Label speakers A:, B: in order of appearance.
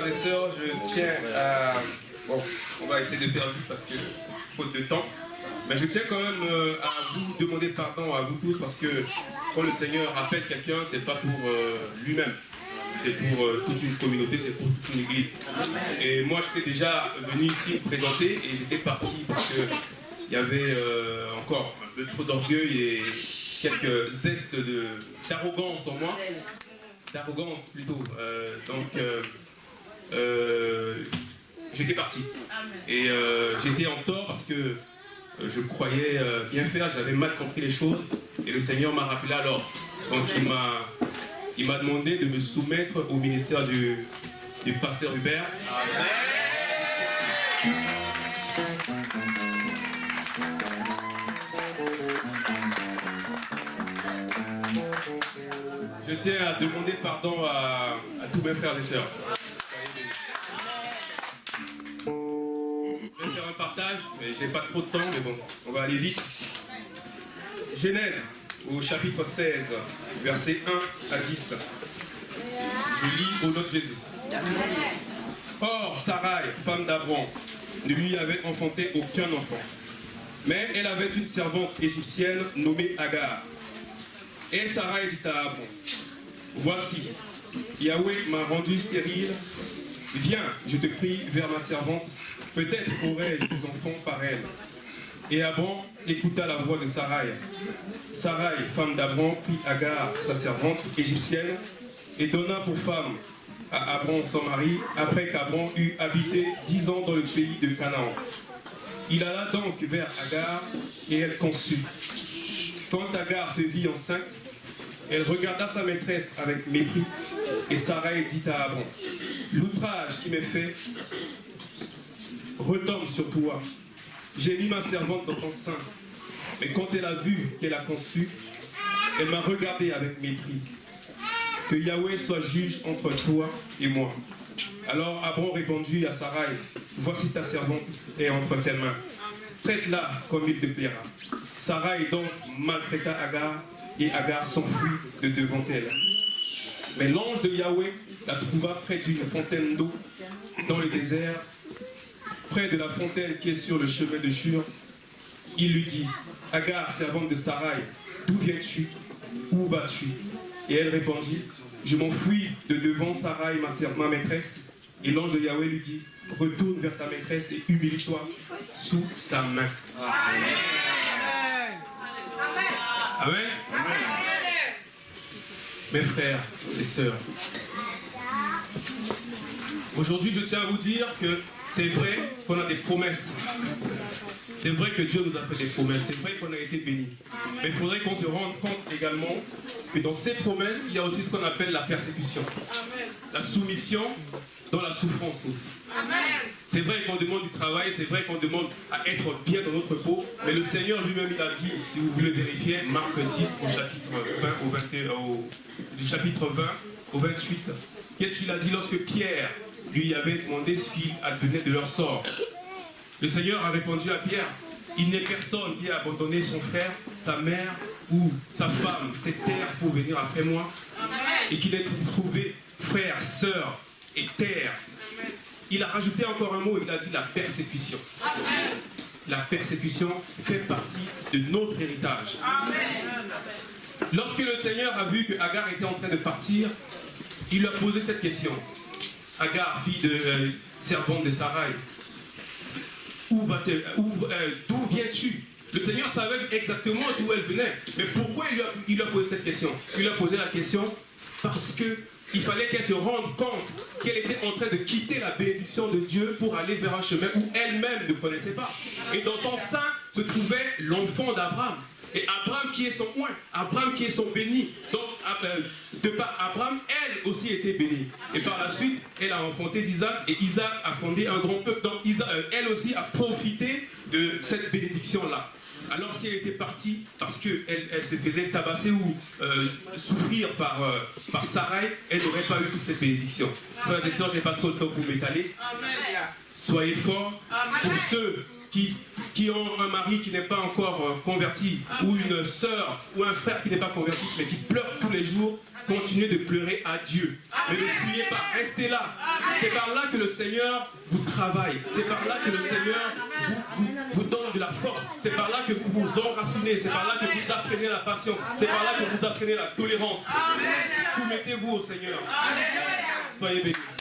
A: frères et sœurs, je tiens à... Bon, on va essayer de faire vite parce que faute de temps. Mais je tiens quand même à vous demander pardon à vous tous parce que quand le Seigneur appelle quelqu'un, c'est pas pour lui-même. C'est pour toute une communauté, c'est pour toute une église. Et moi, j'étais déjà venu ici me présenter et j'étais parti parce qu'il y avait encore un peu trop d'orgueil et quelques zestes d'arrogance en moi. D'arrogance plutôt. J'étais parti. Et j'étais en tort parce que je croyais bien faire, j'avais mal compris les choses. Et le Seigneur m'a rappelé alors. Donc il m'a demandé de me soumettre au ministère du pasteur Hubert. Je tiens à demander pardon à tous mes frères et sœurs. Je vais faire un partage, mais j'ai pas trop de temps, mais bon, on va aller vite. Genèse, au chapitre 16, versets 1 à 10. Je lis au nom de Jésus. Or, Sarai, femme d'Abraham, ne lui avait enfanté aucun enfant. Mais elle avait une servante égyptienne nommée Agar. Et Sarai dit à Abraham, voici, Yahweh m'a rendu stérile. Viens, je te prie, vers ma servante. Peut-être aurai-je des enfants par elle. Et Abraham écouta la voix de Sarai. Sarai, femme d'Abraham, prit Agar, sa servante égyptienne, et donna pour femme à Abraham son mari, après qu'Abraham eut habité 10 ans dans le pays de Canaan. Il alla donc vers Agar, et elle conçut. Quand Agar se vit enceinte, elle regarda sa maîtresse avec mépris, et Sarai dit à Abraham, l'outrage qui m'est fait retombe sur toi. J'ai mis ma servante dans ton sein, mais quand elle a vu qu'elle a conçu, elle m'a regardé avec mépris. Que Yahweh soit juge entre toi et moi. Alors Abraham répondit à Sarai, voici ta servante est entre tes mains. Traite-la comme il te plaira. Sarai donc maltraita Agar, et Agar s'enfuit de devant elle. Mais l'ange de Yahweh la trouva près d'une fontaine d'eau dans le désert, près de la fontaine qui est sur le chemin de Shur. Il lui dit, Agar, servante de Sarai, d'où viens-tu? Où vas-tu? Et elle répondit, je m'enfuis de devant Sarai, ma maîtresse. Et l'ange de Yahweh lui dit, retourne vers ta maîtresse et humilie-toi sous sa main. Amen. Amen. Amen. Mes frères et sœurs, aujourd'hui je tiens à vous dire que c'est vrai qu'on a des promesses. C'est vrai que Dieu nous a fait des promesses. C'est vrai qu'on a été bénis. Mais il faudrait qu'on se rende compte également que dans ces promesses, il y a aussi ce qu'on appelle la persécution. La soumission dans la souffrance aussi. C'est vrai qu'on demande du travail, c'est vrai qu'on demande à être bien dans notre peau, mais le Seigneur lui-même il a dit, si vous voulez vérifier, Marc 10 au chapitre 20 du chapitre 20 au 28. Qu'est-ce qu'il a dit lorsque Pierre lui avait demandé ce qu'il advenait de leur sort? Le Seigneur a répondu à Pierre, il n'est personne qui a abandonné son frère, sa mère ou sa femme, ses terres pour venir après moi, et qu'il ait trouvé frère, sœur et terre. Il a rajouté encore un mot, il a dit la persécution. La persécution fait partie de notre héritage. Lorsque le Seigneur a vu que Agar était en train de partir, il lui a posé cette question. Agar, fille de servante de Sarai, d'où viens-tu? Le Seigneur savait exactement d'où elle venait. Mais pourquoi il lui a posé cette question? Il lui a posé la question parce qu'il fallait qu'elle se rende compte qu'elle était en train de quitter la bénédiction de Dieu pour aller vers un chemin où elle-même ne connaissait pas. Et dans son sein se trouvait l'enfant d'Abraham. Et Abraham qui est son oint, Abraham qui est son béni. Donc, de par Abraham, elle aussi était bénie. Et par la suite, elle a enfanté d'Isaac et Isaac a fondé un grand peuple. Donc, elle aussi a profité de cette bénédiction-là. Alors si elle était partie parce qu'elle se faisait tabasser ou souffrir par Sarai, elle n'aurait pas eu toute cette bénédiction. Frères et sœurs, je n'ai pas trop de temps pour m'étaler. Soyez forts. Pour ceux qui ont un mari qui n'est pas encore converti, ou une sœur, ou un frère qui n'est pas converti, mais qui pleure tous les jours, continuez de pleurer à Dieu. Mais ne fuyez pas, restez là. C'est par là que le Seigneur vous travaille. C'est par là que le Seigneur vous donne de la force. C'est par là que vous vous enracinez. C'est par là que vous apprenez la patience. C'est par là que vous apprenez la tolérance. Soumettez-vous au Seigneur. Soyez bénis.